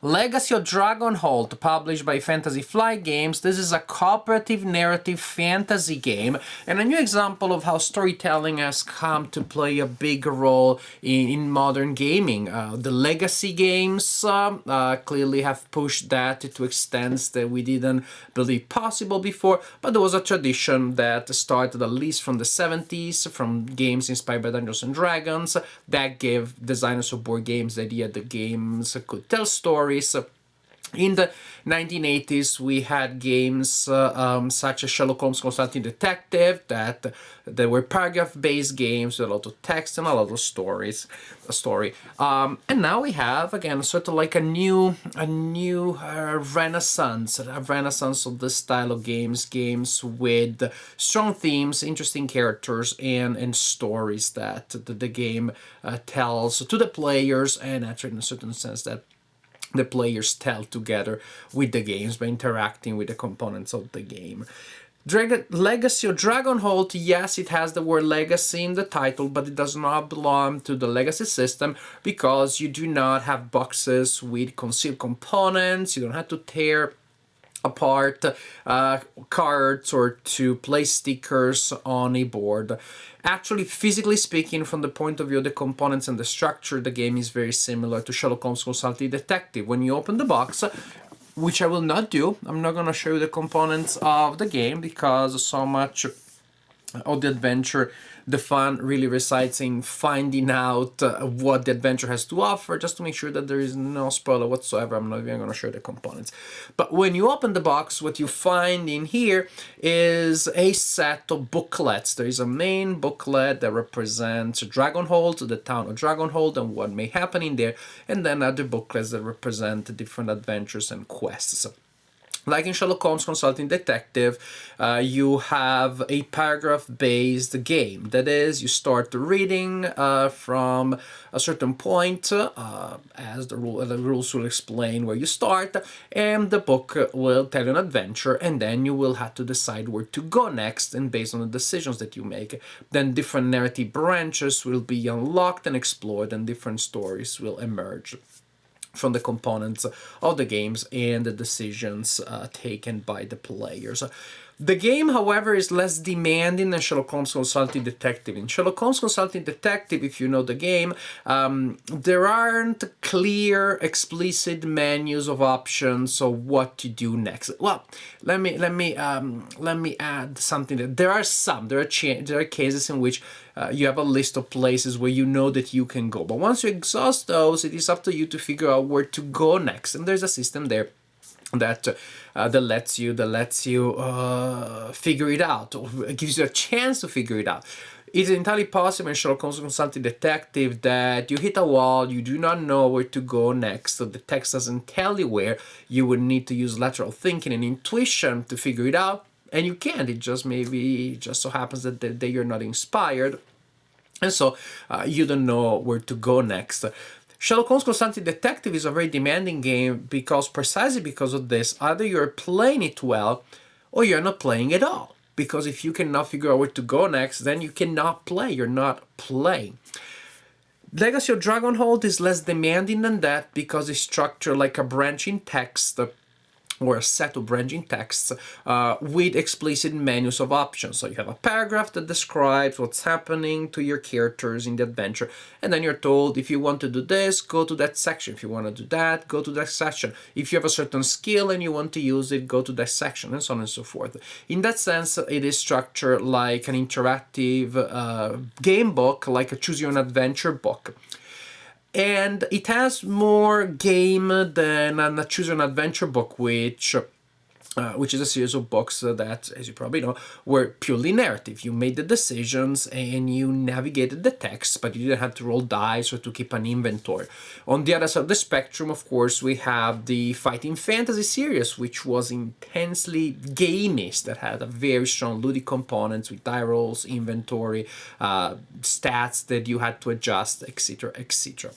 Legacy of Dragonhold, published by Fantasy Flight Games. This is a cooperative narrative fantasy game and a new example of how storytelling has come to play a big role in modern gaming. The Legacy games clearly have pushed that to extents that we didn't believe possible before, but there was a tradition that started at least from the 70s, from games inspired by Dungeons and Dragons, that gave designers of board games the idea that games could tell stories. In the 1980s, we had games such as Sherlock Holmes Consulting Detective that were paragraph-based games with a lot of text and a lot of story. And now we have again sort of like a new renaissance of this style of games with strong themes, interesting characters, and stories that the game tells to the players, and actually in a certain sense that the players tell together with the games by interacting with the components of the game. Legacy of Dragonhold, yes, it has the word legacy in the title, but it does not belong to the legacy system because you do not have boxes with concealed components. You don't have to tear apart cards or to place stickers on a board. Actually, physically speaking, from the point of view of the components and the structure, the game is very similar to Sherlock Holmes Consulting Detective. When you open the box, which I will not do, I'm not going to show you the components of the game because so much of the adventure, the fun really resides in finding out what the adventure has to offer, just to make sure that there is no spoiler whatsoever. I'm not even going to show the components. But when you open the box, what you find in here is a set of booklets. There is a main booklet that represents Dragonhold, the town of Dragonhold, and what may happen in there, and then other booklets that represent different adventures and quests. Like in Sherlock Holmes Consulting Detective, you have a paragraph-based game. That is, you start reading from a certain point, as the rules will explain where you start, and the book will tell you an adventure, and then you will have to decide where to go next, and based on the decisions that you make, then different narrative branches will be unlocked and explored, and different stories will emerge from the components of the games and the decisions taken by the players. The game, however, is less demanding than Sherlock Holmes Consulting Detective. In Sherlock Holmes Consulting Detective, if you know the game, there aren't clear, explicit menus of options of what to do next. Well, let me add something. There are cases in which you have a list of places where you know that you can go, but once you exhaust those, it is up to you to figure out where to go next. And there's a system there that lets you figure it out, or gives you a chance to figure it out. It's entirely possible in Sherlock Holmes Consulting Detective that you hit a wall, you do not know where to go next, so the text doesn't tell you where. You would need to use lateral thinking and intuition to figure it out, and you can't. It just so happens that you're not inspired, and so you don't know where to go next. Sherlock Holmes Consulting Detective is a very demanding game precisely because of this. Either you're playing it well or you're not playing at all. Because if you cannot figure out where to go next, then you cannot play. You're not playing. Legacy of Dragonhold is less demanding than that because it's structured like a branching text or a set of branching texts with explicit menus of options. So you have a paragraph that describes what's happening to your characters in the adventure, and then you're told if you want to do this, go to that section. If you want to do that, go to that section. If you have a certain skill and you want to use it, go to that section, and so on and so forth. In that sense, it is structured like an interactive game book, like a Choose Your Own Adventure book. And it has more game than a Choose Your Own Adventure book, which is a series of books that, as you probably know, were purely narrative. You made the decisions and you navigated the text, but you didn't have to roll dice or to keep an inventory. On the other side of the spectrum, of course, we have the Fighting Fantasy series, which was intensely gamist, that had a very strong ludic components with die rolls, inventory, stats that you had to adjust, etc., etc.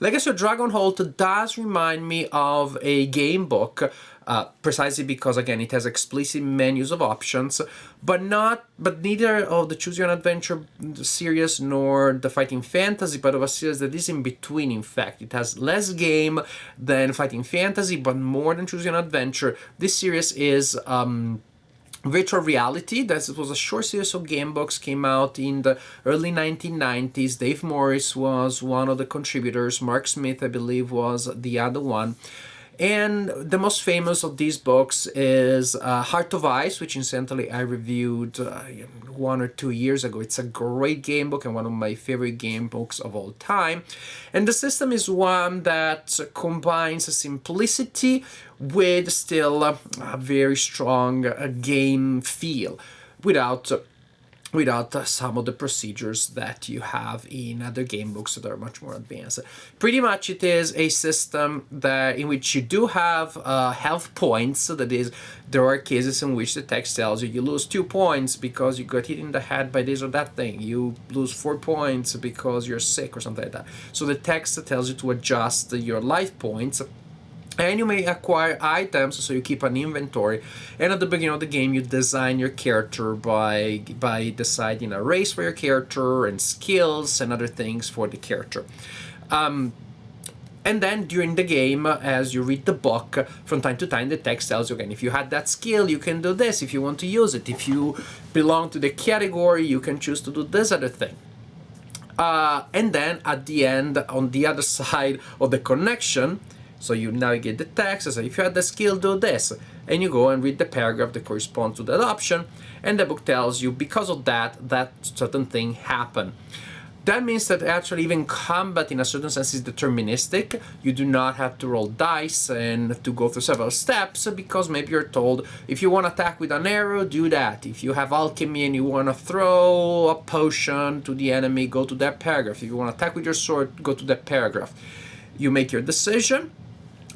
Legacy of Dragonholt does remind me of a game book, precisely because, again, it has explicit menus of options, but neither of the Choose Your Own Adventure series nor the Fighting Fantasy, but of a series that is in between. In fact, it has less game than Fighting Fantasy, but more than Choose Your Own Adventure. This series is virtual reality. That was a short series of game books, came out in the early 1990s. Dave Morris was one of the contributors. Mark Smith, I believe, was the other one. And the most famous of these books is Heart of Ice, which incidentally I reviewed 1 or 2 years ago. It's a great game book and one of my favorite game books of all time. And the system is one that combines simplicity with still a very strong game feel without some of the procedures that you have in other game books that are much more advanced. Pretty much it is a system in which you do have health points. So that is, there are cases in which the text tells you lose 2 points because you got hit in the head by this or that thing. You lose 4 points because you're sick or something like that. So the text tells you to adjust your life points. And you may acquire items, so you keep an inventory. And at the beginning of the game, you design your character by deciding a race for your character and skills and other things for the character. And then during the game, as you read the book, from time to time the text tells you, again, if you had that skill, you can do this if you want to use it. If you belong to the category, you can choose to do this other thing. And then at the end, on the other side of the connection, so you navigate the text and say, if you had the skill, do this. And you go and read the paragraph that corresponds to that option. And the book tells you, because of that certain thing happened. That means that actually even combat in a certain sense is deterministic. You do not have to roll dice and to go through several steps, because maybe you're told, if you want to attack with an arrow, do that. If you have alchemy and you want to throw a potion to the enemy, go to that paragraph. If you want to attack with your sword, go to that paragraph. You make your decision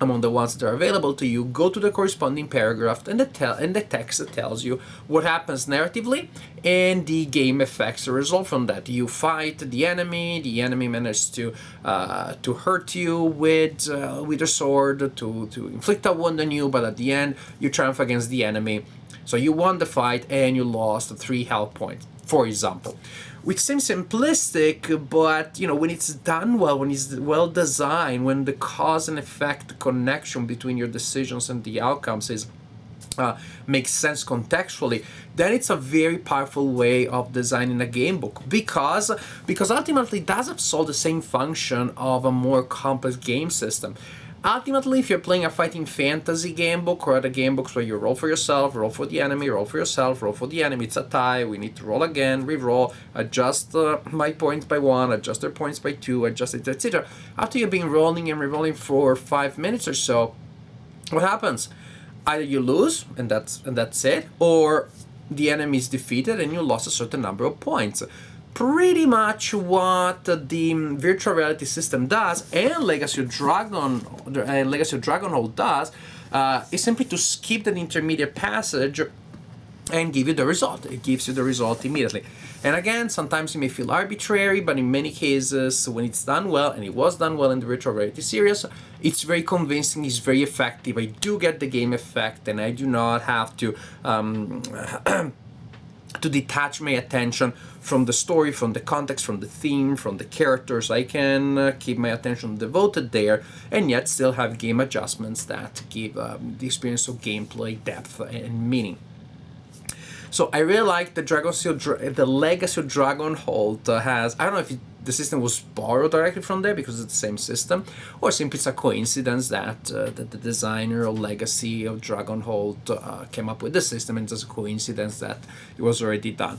among the ones that are available to you, go to the corresponding paragraph, and the text that tells you what happens narratively and the game effects that result from that. You fight the enemy manages to hurt you with a sword, to inflict a wound on you, but at the end you triumph against the enemy. So you won the fight and you lost 3 health points, for example. Which seems simplistic, but when it's done well, when it's well designed, when the cause and effect connection between your decisions and the outcomes makes sense contextually, then it's a very powerful way of designing a game book, because ultimately it does solve the same function of a more complex game system. Ultimately, if you're playing a fighting fantasy game book or other game books where you roll for yourself, roll for the enemy, roll for yourself, roll for the enemy, it's a tie, we need to roll again, re-roll, adjust my points by 1, adjust their points by 2, adjust it, etc. After you've been rolling and re-rolling for 5 minutes or so, what happens? Either you lose, and that's it, or the enemy is defeated and you lost a certain number of points. Pretty much what the virtual reality system does, and Legacy of Dragonhold does, is simply to skip that intermediate passage and give you the result. It gives you the result immediately. And again, sometimes it may feel arbitrary, but in many cases, when it's done well, and it was done well in the virtual reality series, it's very convincing, it's very effective. I do get the game effect, and I do not have to to detach my attention from the story, from the context, from the theme, from the characters. I can keep my attention devoted there and yet still have game adjustments that give the experience of gameplay depth and meaning. So I really like the Legacy of Dragonhold has, I don't know if the system was borrowed directly from there because it's the same system, or simply it's a coincidence that the designer of Legacy of Dragonhold came up with the system, and it's a coincidence that it was already done.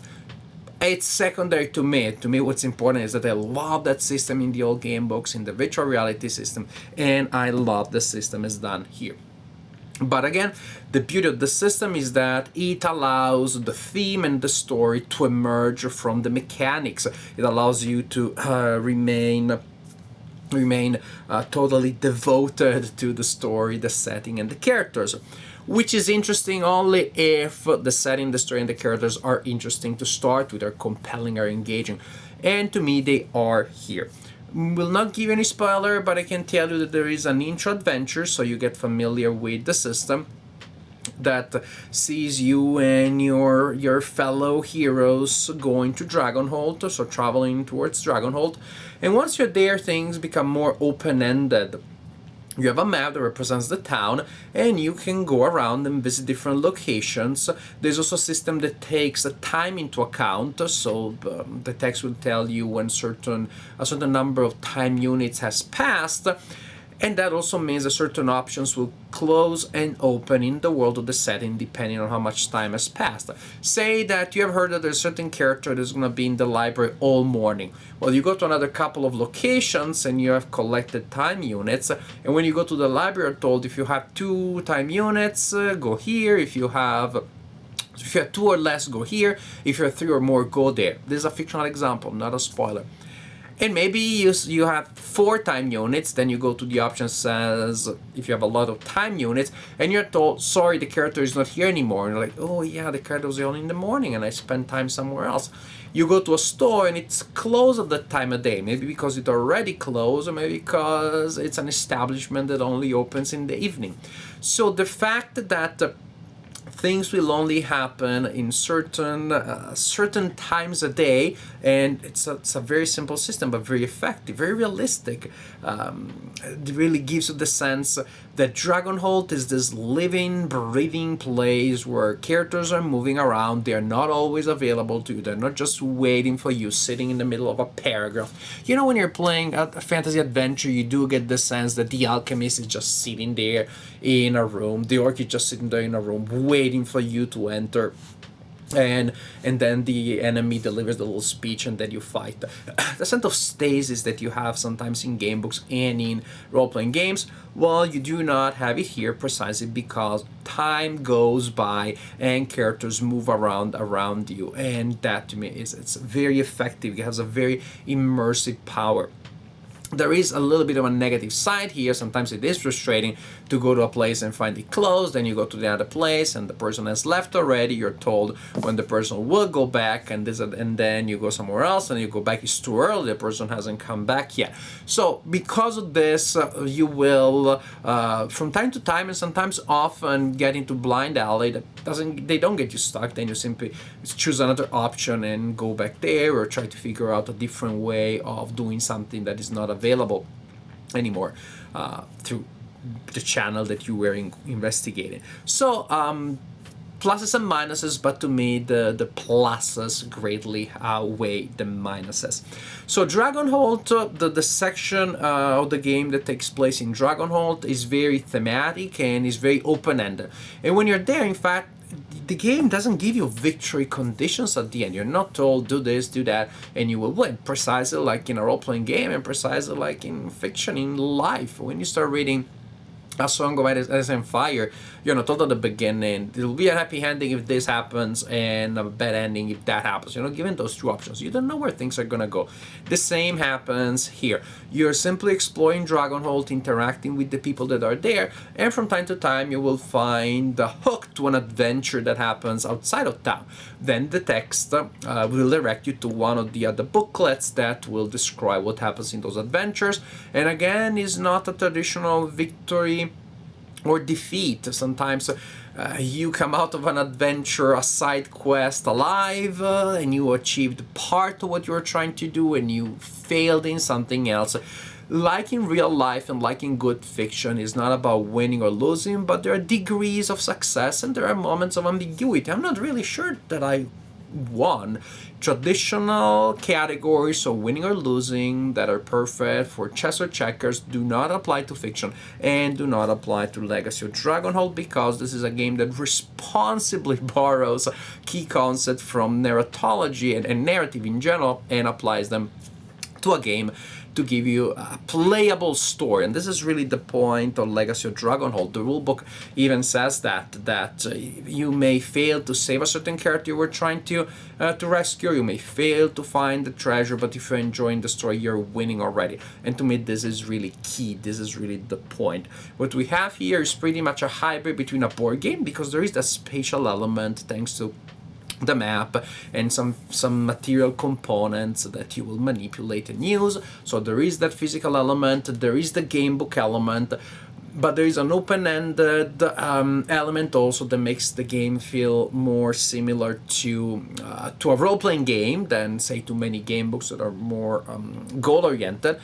It's secondary to me. To me, what's important is that I love that system in the old game books, in the virtual reality system, and I love the system as done here. But again, the beauty of the system is that it allows the theme and the story to emerge from the mechanics. It allows you to remain totally devoted to the story, the setting, and the characters, which is interesting only if the setting, the story, and the characters are interesting to start with, are compelling, are engaging. And to me, they are here. Will not give you any spoiler, but I can tell you that there is an intro adventure, so you get familiar with the system that sees you and your fellow heroes going to Dragonholt, so traveling towards Dragonholt. And once you're there, things become more open-ended. You have a map that represents the town, and you can go around and visit different locations. There's also a system that takes time into account, so the text will tell you when a certain number of time units has passed. And that also means that certain options will close and open in the world of the setting depending on how much time has passed. Say that you have heard that there's a certain character that's going to be in the library all morning. Well, you go to another couple of locations and you have collected time units. And when you go to the library, you're told if you have 2 time units, go here. If you have 2 or less, go here. If you have 3 or more, go there. This is a fictional example, not a spoiler. And maybe you have 4 time units, then you go to the option says if you have a lot of time units, and you're told, sorry, the character is not here anymore. And you're like, oh yeah, the character was only in the morning and I spent time somewhere else. You go to a store and it's closed at that time of day, maybe because it already closed, or maybe because it's an establishment that only opens in the evening. So the fact that things will only happen in certain times a day, and it's a very simple system, but very effective, very realistic. It really gives you the sense that Dragonhold is this living, breathing place where characters are moving around. They are not always available to you. They're not just waiting for you, sitting in the middle of a paragraph. You know, when you're playing a fantasy adventure, you do get the sense that the alchemist is just sitting there in a room. The orc is just sitting there in a room, waiting for you to enter. And then the enemy delivers the little speech and then you fight. The sense of stasis that you have sometimes in game books and in role-playing games, well, you do not have it here precisely because time goes by and characters move around you, and that to me it's very effective. It has a very immersive power. There is a little bit of a negative side here. Sometimes it is frustrating to go to a place and find it closed, then you go to the other place and the person has left already. You're told when the person will go back, and then you go somewhere else and you go back, it's too early, the person hasn't come back yet. So because of this, you will from time to time and sometimes often get into blind alley they don't get you stuck. Then you simply choose another option and go back there, or try to figure out a different way of doing something that is not available anymore through the channel that you were investigating. So pluses and minuses, but to me the pluses greatly outweigh the minuses. So Dragonhold, the section of the game that takes place in Dragonhold is very thematic and is very open-ended. And when you're there, in fact, the game doesn't give you victory conditions at the end. You're not told do this, do that, and you will win. Precisely like in a role-playing game, and precisely like in fiction, in life. When you start reading A Song of Ice and Fire, you're not told at the beginning, it'll be a happy ending if this happens, and a bad ending if that happens. You're not given those 2 options. You don't know where things are gonna go. The same happens here. You're simply exploring Dragonhold, interacting with the people that are there, and from time to time you will find the hook to an adventure that happens outside of town. Then the text will direct you to one of the other booklets that will describe what happens in those adventures. And again, is not a traditional victory or defeat. Sometimes you come out of an adventure, a side quest alive, and you achieved part of what you were trying to do and you failed in something else. Like in real life and like in good fiction, is not about winning or losing, but there are degrees of success and there are moments of ambiguity. I'm not really sure that I won. Traditional categories, so winning or losing, that are perfect for chess or checkers, do not apply to fiction and do not apply to Legacy of Dragonhold, because this is a game that responsibly borrows key concepts from narratology and narrative in general and applies them to a game to give you a playable story. And this is really the point of Legacy of Dragonhold. The rulebook even says that you may fail to save a certain character you were trying to rescue. You may fail to find the treasure, but if you're enjoying the story, you're winning already. And to me, this is really key. This is really the point. What we have here is pretty much a hybrid between a board game, because there is that spatial element thanks to the map and some material components that you will manipulate and use. So there is that physical element, there is the game book element, but there is an open-ended element also that makes the game feel more similar to a role-playing game than, say, to many game books that are more goal-oriented.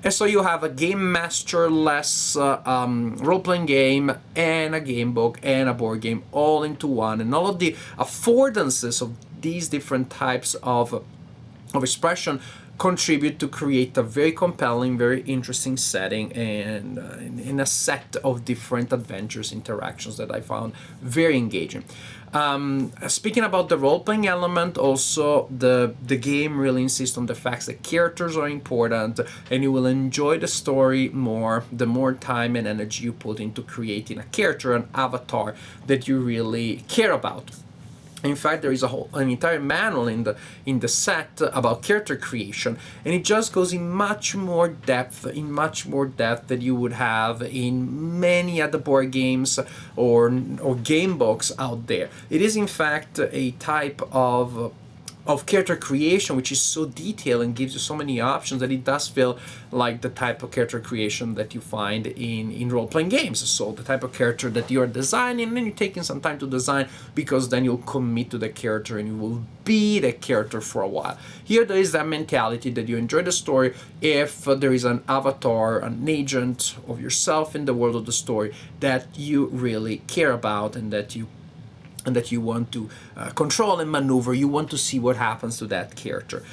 And so you have a game master-less role-playing game and a game book and a board game all into one. And all of the affordances of these different types of expression contribute to create a very compelling, very interesting setting and in a set of different adventures interactions that I found very engaging. Speaking about the role-playing element, also the game really insists on the fact that characters are important, and you will enjoy the story more the more time and energy you put into creating a character, an avatar that you really care about. In fact, there is an entire manual in the set about character creation, and it just goes in much more depth than you would have in many other board games or game books out there. It is in fact a type of character creation which is so detailed and gives you so many options that it does feel like the type of character creation that you find in role-playing games. So the type of character that you're designing, and then you're taking some time to design, because then you'll commit to the character and you will be the character for a while. Here there is that mentality that you enjoy the story if there is an avatar, an agent of yourself in the world of the story that you really care about and that you want to control and maneuver. You want to see what happens to that character.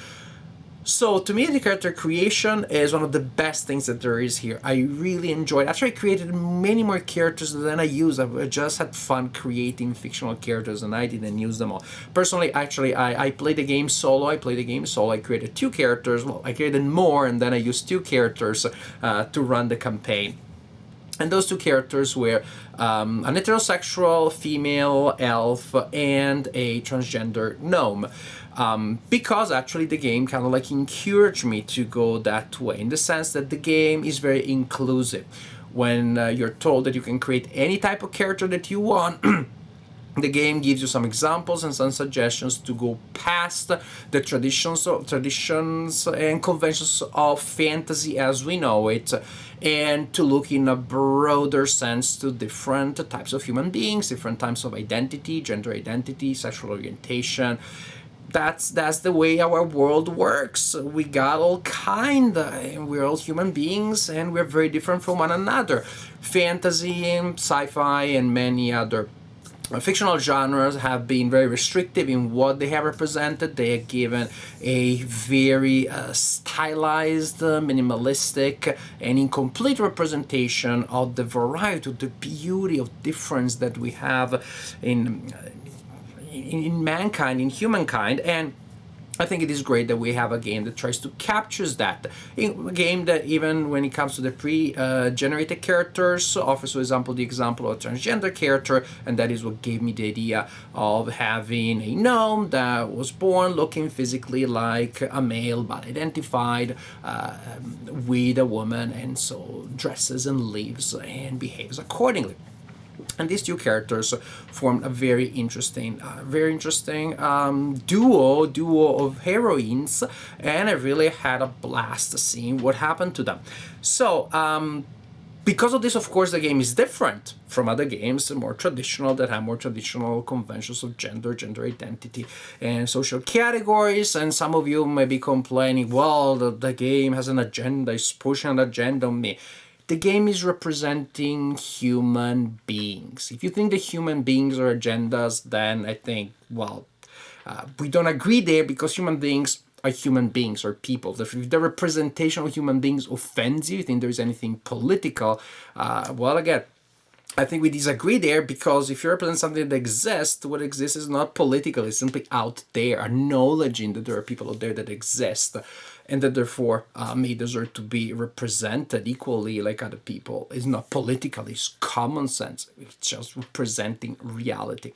So to me, the character creation is one of the best things that there is here. I really enjoyed it. After I created many more characters than I used, I just had fun creating fictional characters and I didn't use them all. Personally, actually, I played the game solo. I created 2 characters. Well, I created more and then I used 2 characters to run the campaign. And those 2 characters were an heterosexual female elf and a transgender gnome. Because actually the game kind of like encouraged me to go that way, in the sense that the game is very inclusive. When you're told that you can create any type of character that you want, the game gives you some examples and some suggestions to go past the traditions and conventions of fantasy as we know it, and to look in a broader sense to different types of human beings, different types of identity, gender identity, sexual orientation. That's the way our world works. We got all kind, and we're all human beings, and we're very different from one another. Fantasy and sci-fi and many other fictional genres have been very restrictive in what they have represented. They have given a very stylized, minimalistic, and incomplete representation of the variety, of the beauty of difference that we have in mankind, in humankind. And I think it is great that we have a game that tries to capture that. A game that, even when it comes to the pre-generated characters, offers, for example, the example of a transgender character, and that is what gave me the idea of having a gnome that was born looking physically like a male but identified with a woman, and so dresses and lives and behaves accordingly. And these 2 characters formed a very interesting duo of heroines, and I really had a blast seeing what happened to them. So, because of this, of course, the game is different from other games, more traditional, that have more traditional conventions of gender identity, and social categories. And some of you may be complaining, well, the game has an agenda, it's pushing an agenda on me. The game is representing human beings. If you think the human beings are agendas, then I think, well, we don't agree there, because human beings are people. If the representation of human beings offends you think there is anything political, well, again, I think we disagree there, because if you represent something that exists, what exists is not political, it's simply out there, acknowledging that there are people out there that exist, and that therefore may deserve to be represented equally like other people. It's not political, it's common sense. It's just representing reality.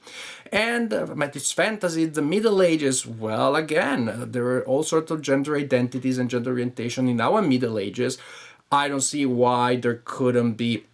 And it's fantasy, the Middle Ages, well, again, there are all sorts of gender identities and gender orientation in our Middle Ages. I don't see why there couldn't be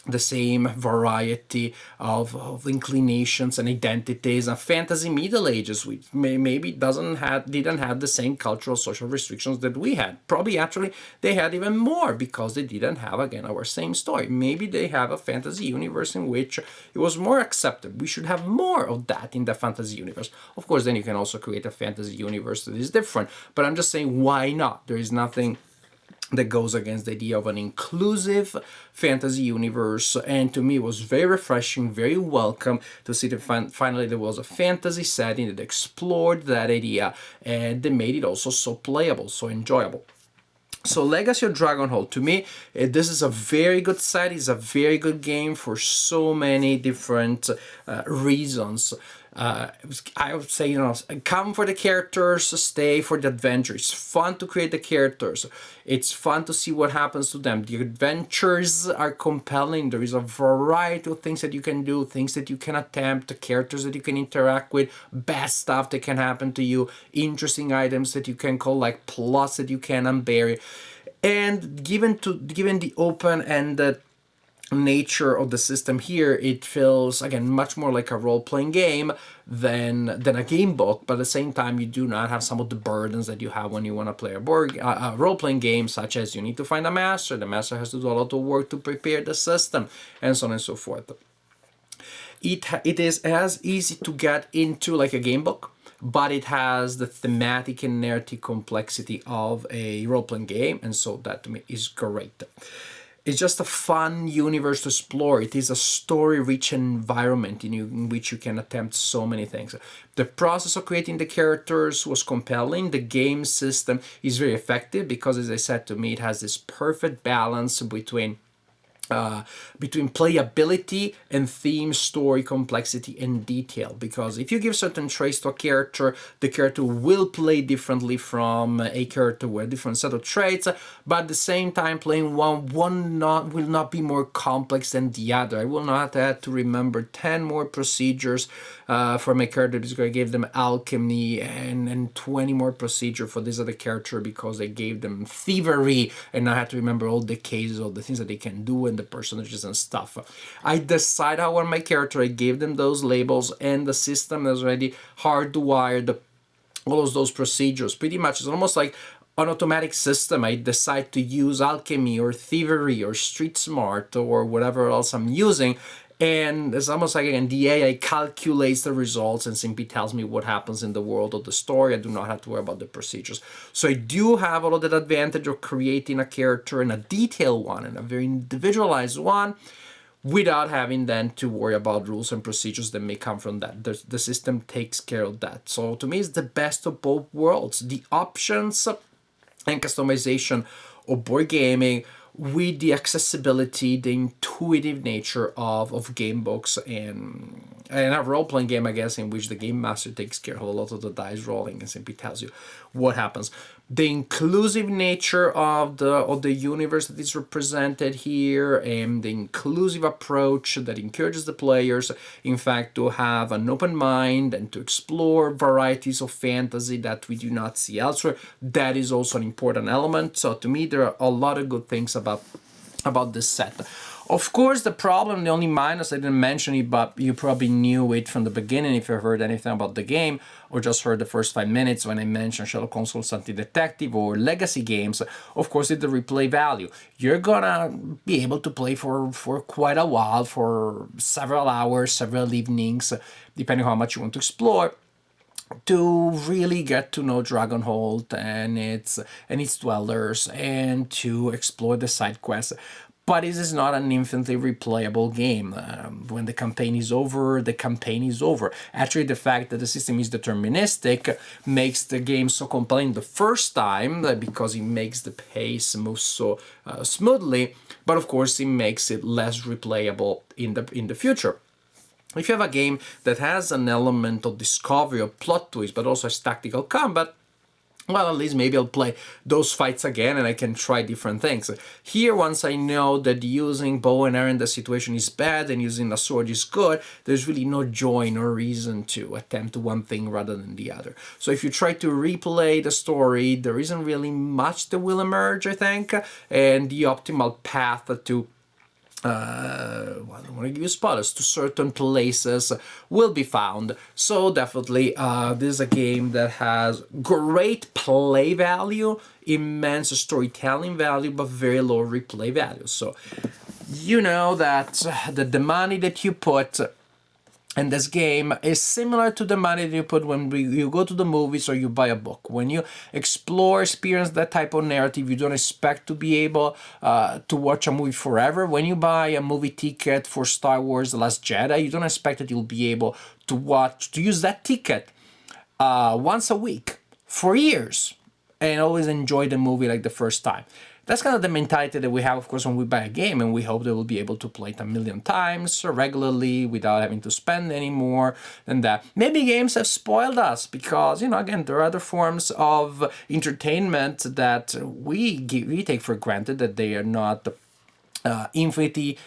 the same variety of inclinations and identities. And fantasy Middle Ages, which maybe didn't have the same cultural social restrictions that we had. Probably actually they had even more because they didn't have, again, our same story. Maybe they have a fantasy universe in which it was more accepted. We should have more of that in the fantasy universe. Of course, then you can also create a fantasy universe that is different. But I'm just saying, why not? There is nothing that goes against the idea of an inclusive fantasy universe, and to me it was very refreshing, very welcome to see that finally there was a fantasy setting that explored that idea and they made it also so playable, so enjoyable. So Legacy of Dragonhold, to me, this is a very good set. It's a very good game for so many different reasons. I would say, come for the characters, stay for the adventure. It's fun to create the characters. It's fun to see what happens to them. The adventures are compelling. There is a variety of things that you can do, things that you can attempt, characters that you can interact with, bad stuff that can happen to you, interesting items that you can collect, plots that you can unbury. And given the open-ended nature of the system here, it feels, again, much more like a role-playing game than a game book, but at the same time you do not have some of the burdens that you have when you want to play a role-playing game, such as you need to find a master, the master has to do a lot of work to prepare the system, and so on and so forth. It is as easy to get into like a game book, but it has the thematic and narrative complexity of a role-playing game, and so that to me is great. It's just a fun universe to explore. It is a story-rich environment in which you can attempt so many things. The process of creating the characters was compelling. The game system is very effective because, as I said, to me, it has this perfect balance between playability and theme, story, complexity, and detail. Because if you give certain traits to a character, the character will play differently from a character with a different set of traits, but at the same time, playing one will not be more complex than the other. I will not have to remember 10 more procedures for my character because I gave them alchemy, and 20 more procedure for this other character because I gave them thievery, and I had to remember all the cases, all the things that they can do, and the personages and stuff. I decide how I want my character, I gave them those labels, and the system is already hardwired all of those procedures. Pretty much it's almost like an automatic system. I decide to use alchemy or thievery or street smart or whatever else I'm using, and it's almost like, again, the AI calculates the results and simply tells me what happens in the world of the story. I do not have to worry about the procedures. So I do have all of that advantage of creating a character, and a detailed one and a very individualized one, without having then to worry about rules and procedures that may come from that. The system takes care of that. So to me, it's the best of both worlds. The options and customization of board gaming with the accessibility, the intuitive nature of game books, and a role-playing game, I guess, in which the game master takes care of a lot of the dice rolling and simply tells you what happens. The inclusive nature of the universe that is represented here, and the inclusive approach that encourages the players, in fact, to have an open mind and to explore varieties of fantasy that we do not see elsewhere. That is also an important element. So to me, there are a lot of good things about this set. Of course, the problem, the only minus, I didn't mention it, but you probably knew it from the beginning if you heard anything about the game, or just heard the first 5 minutes when I mentioned Sherlock Holmes Consultancy Detective or Legacy games. Of course, it's the replay value. You're gonna be able to play for quite a while, for several hours, several evenings, depending on how much you want to explore, to really get to know Dragonhold and its dwellers, and to explore the side quests. But it is not an infinitely replayable game. When the campaign is over, the campaign is over. Actually, the fact that the system is deterministic makes the game so compelling the first time, because it makes the pace move so smoothly. But of course, it makes it less replayable in the future. If you have a game that has an element of discovery, of plot twist, but also has tactical combat, well, at least maybe I'll play those fights again and I can try different things. Here, once I know that using bow and arrow in the situation is bad and using a sword is good, there's really no joy, no reason to attempt one thing rather than the other. So if you try to replay the story, there isn't really much that will emerge, I think, and the optimal path to well, I don't want to give you spoilers, to certain places will be found. So definitely, this is a game that has great play value, immense storytelling value, but very low replay value. So you know that the money that you put and this game is similar to the money that you put when you go to the movies or you buy a book. When you explore, experience that type of narrative, you don't expect to be able to watch a movie forever. When you buy a movie ticket for Star Wars The Last Jedi, you don't expect that you'll be able to use that ticket once a week for years and always enjoy the movie like the first time. That's kind of the mentality that we have, of course, when we buy a game, and we hope that we'll be able to play it a million times regularly without having to spend any more than that. Maybe games have spoiled us because, again, there are other forms of entertainment that we take for granted, that they are not infinitely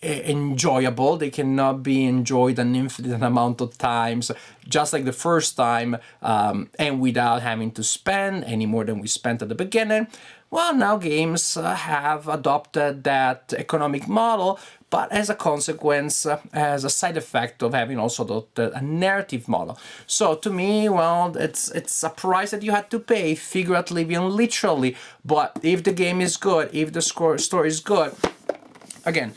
enjoyable. They cannot be enjoyed an infinite amount of times, just like the first time, and without having to spend any more than we spent at the beginning. Well, now games have adopted that economic model, but as a consequence, as a side effect of having also adopted a narrative model. So to me, well, it's a price that you had to pay, figuratively and literally. But if the game is good, if the story is good, again,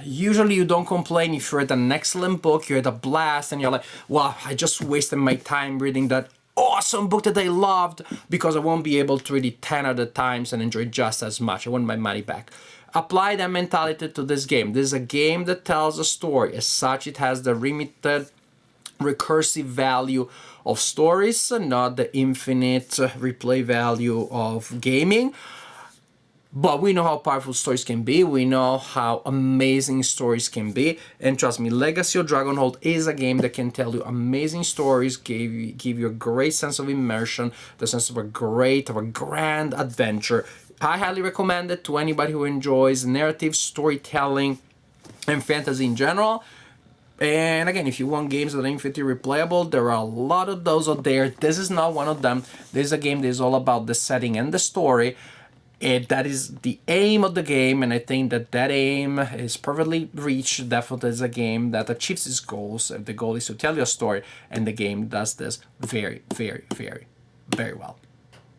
usually you don't complain if you read an excellent book, you had a blast, and you're like, well, I just wasted my time reading that awesome book that I loved because I won't be able to read it 10 other times and enjoy just as much. I want my money back. Apply that mentality to this game. This is a game that tells a story. As such, it has the limited recursive value of stories, not the infinite replay value of gaming. But we know how powerful stories can be. We know how amazing stories can be. And trust me, Legacy of Dragonhold is a game that can tell you amazing stories, give you a great sense of immersion, the sense of a grand adventure. I highly recommend it to anybody who enjoys narrative storytelling and fantasy in general. And again, if you want games that are infinitely replayable, there are a lot of those out there. This is not one of them. This is a game that is all about the setting and the story. That is the aim of the game, and I think that aim is perfectly reached. Definitely is a game that achieves its goals. The goal is to tell you a story, and the game does this very, very, very, very well.